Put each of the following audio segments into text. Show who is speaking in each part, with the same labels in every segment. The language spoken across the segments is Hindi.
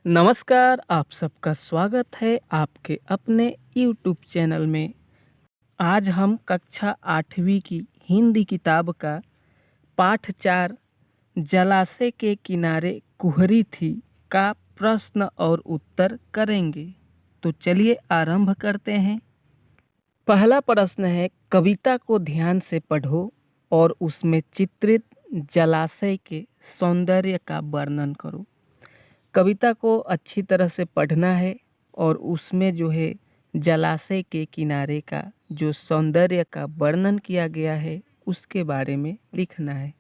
Speaker 1: नमस्कार, आप सबका स्वागत है आपके अपने YouTube चैनल में। आज हम कक्षा 8वीं की हिंदी किताब का पाठ 4 जलाशय के किनारे कुहरी थी का प्रश्न और उत्तर करेंगे। तो चलिए आरंभ करते हैं। पहला प्रश्न है, कविता को ध्यान से पढ़ो और उसमें चित्रित जलाशय के सौंदर्य का वर्णन करो। कविता को अच्छी तरह से पढ़ना है और उसमें जो है जलाशय के किनारे का जो सौंदर्य का वर्णन किया गया है उसके बारे में लिखना है।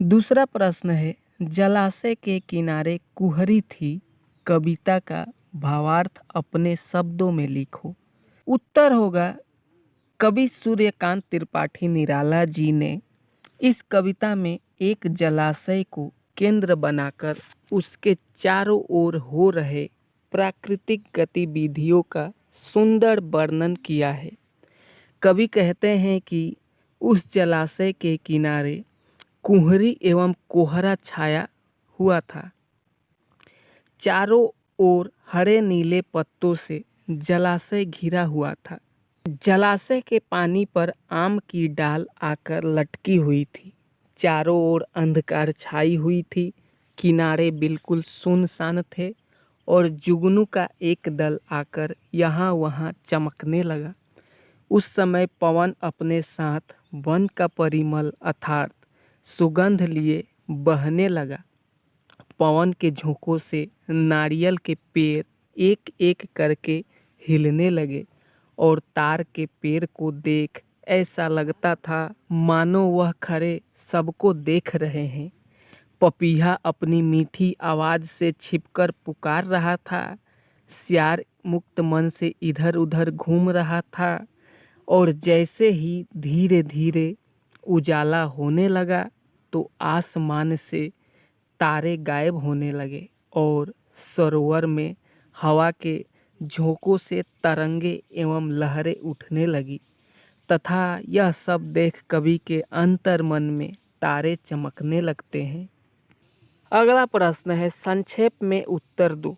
Speaker 1: दूसरा प्रश्न है, जलाशय के किनारे कुहरी थी, कविता का भावार्थ अपने शब्दों में लिखो। उत्तर होगा, कवि सूर्यकांत त्रिपाठी निराला जी ने इस कविता में एक जलाशय को केंद्र बनाकर उसके चारों ओर हो रहे प्राकृतिक गतिविधियों का सुंदर वर्णन किया है। कवि कहते हैं कि उस जलाशय के किनारे कुहरी एवं कोहरा छाया हुआ था। चारों ओर हरे नीले पत्तों से जलाशय घिरा हुआ था। जलाशय के पानी पर आम की डाल आकर लटकी हुई थी। चारों ओर अंधकार छाई हुई थी। किनारे बिल्कुल सुनसान थे और जुगनू का एक दल आकर यहाँ वहाँ चमकने लगा। उस समय पवन अपने साथ वन का परिमल अर्थात सुगंध लिए बहने लगा। पवन के झोंकों से नारियल के पेड़ एक एक करके हिलने लगे और तार के पेड़ को देख ऐसा लगता था मानो वह खड़े सबको देख रहे हैं। पपीहा अपनी मीठी आवाज़ से छिपकर पुकार रहा था। सियार मुक्त मन से इधर उधर घूम रहा था और जैसे ही धीरे धीरे उजाला होने लगा तो आसमान से तारे गायब होने लगे और सरोवर में हवा के झोंकों से तरंगे एवं लहरें उठने लगी तथा यह सब देख कवि के अंतर्मन में तारे चमकने लगते हैं। अगला प्रश्न है, संक्षेप में उत्तर दो।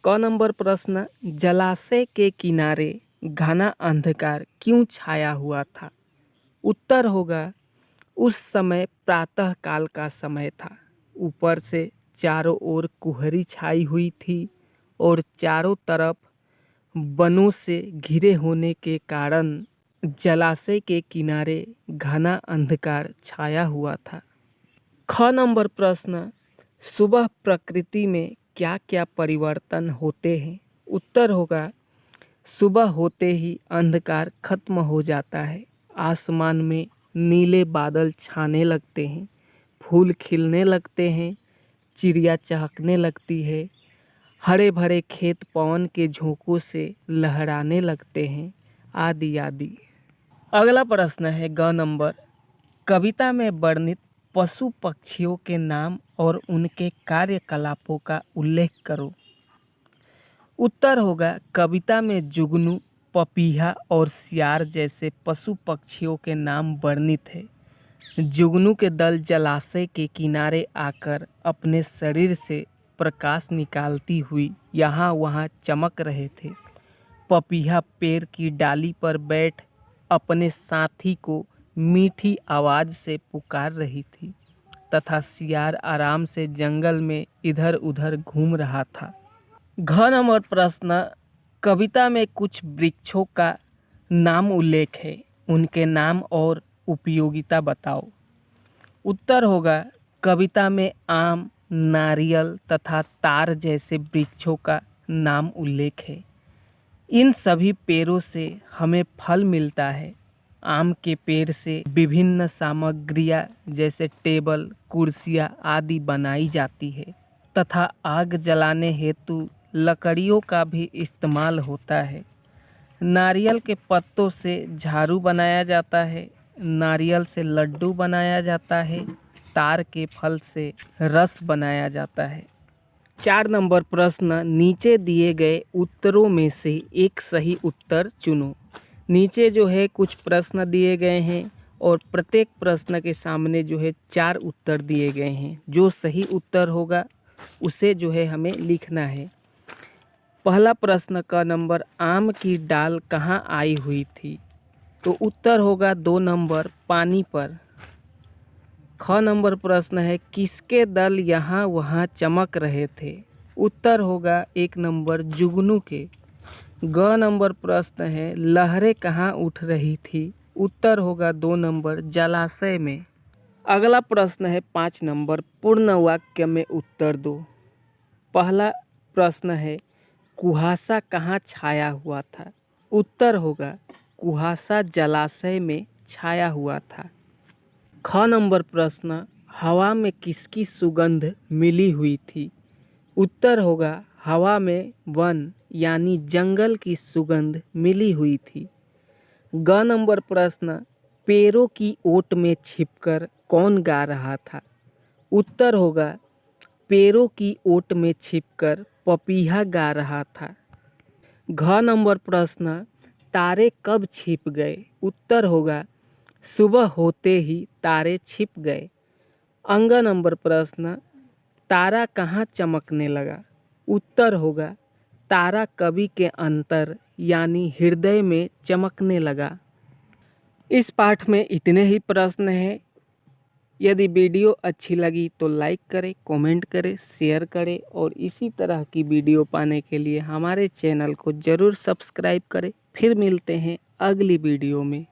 Speaker 1: क नंबर प्रश्न, जलाशय के किनारे घना अंधकार क्यों छाया हुआ था? उत्तर होगा, उस समय प्रातः काल का समय था। ऊपर से चारों ओर कुहरी छाई हुई थी और चारों तरफ वनों से घिरे होने के कारण जलाशय के किनारे घना अंधकार छाया हुआ था। ख नंबर प्रश्न, सुबह प्रकृति में क्या क्या परिवर्तन होते हैं? उत्तर होगा, सुबह होते ही अंधकार खत्म हो जाता है। आसमान में नीले बादल छाने लगते हैं, फूल खिलने लगते हैं, चिड़िया चहकने लगती है, हरे भरे खेत पवन के झोंकों से लहराने लगते हैं, आदि आदि। अगला प्रश्न है ग नंबर, कविता में वर्णित पशु पक्षियों के नाम और उनके कार्यकलापों का उल्लेख करो। उत्तर होगा, कविता में जुगनू, पपीहा और सियार जैसे पशु पक्षियों के नाम वर्णित है। जुगनू के दल जलाशय के किनारे आकर अपने शरीर से प्रकाश निकालती हुई यहाँ वहाँ चमक रहे थे। पपीहा पेड़ की डाली पर बैठ अपने साथी को मीठी आवाज़ से पुकार रही थी तथा सियार आराम से जंगल में इधर उधर घूम रहा था। घ नंबर प्रश्न, कविता में कुछ वृक्षों का नाम उल्लेख है, उनके नाम और उपयोगिता बताओ। उत्तर होगा, कविता में आम, नारियल तथा तार जैसे वृक्षों का नाम उल्लेख है। इन सभी पेड़ों से हमें फल मिलता है। आम के पेड़ से विभिन्न सामग्रियां जैसे टेबल, कुर्सियां आदि बनाई जाती है तथा आग जलाने हेतु लकड़ियों का भी इस्तेमाल होता है। नारियल के पत्तों से झाड़ू बनाया जाता है, नारियल से लड्डू बनाया जाता है, तार के फल से रस बनाया जाता है। 4 नंबर प्रश्न, नीचे दिए गए उत्तरों में से एक सही उत्तर चुनो। नीचे जो है कुछ प्रश्न दिए गए हैं और प्रत्येक प्रश्न के सामने जो है 4 उत्तर दिए गए हैं। जो सही उत्तर होगा उसे जो है हमें लिखना है। पहला प्रश्न का नंबर, आम की डाल कहाँ आई हुई थी? तो उत्तर होगा 2 नंबर, पानी पर। ख नंबर प्रश्न है, किसके दल यहाँ वहाँ चमक रहे थे? उत्तर होगा 1 नंबर, जुगनू के। ग नंबर प्रश्न है, लहरें कहाँ उठ रही थी? उत्तर होगा 2 नंबर, जलाशय में। अगला प्रश्न है 5 नंबर, पूर्ण वाक्य में उत्तर दो। पहला प्रश्न है, कुहासा कहाँ छाया हुआ था? उत्तर होगा कुहासा जलाशय में छाया हुआ था। ख नंबर प्रश्न, हवा में किसकी सुगंध मिली हुई थी? उत्तर होगा हवा में वन यानी जंगल की सुगंध मिली हुई थी। ग नंबर प्रश्न, पेड़ों की ओट में छिपकर कौन गा रहा था? उत्तर होगा पेड़ों की ओट में छिपकर पपीहा गा रहा था। घ नंबर प्रश्न, तारे कब छिप गए? उत्तर होगा सुबह होते ही तारे छिप गए। अंग नंबर प्रश्न, तारा कहाँ चमकने लगा? उत्तर होगा तारा कवि के अंतर यानी हृदय में चमकने लगा। इस पाठ में इतने ही प्रश्न हैं। यदि वीडियो अच्छी लगी तो लाइक करें, कमेंट करें, शेयर करें और इसी तरह की वीडियो पाने के लिए हमारे चैनल को ज़रूर सब्सक्राइब करें। फिर मिलते हैं अगली वीडियो में।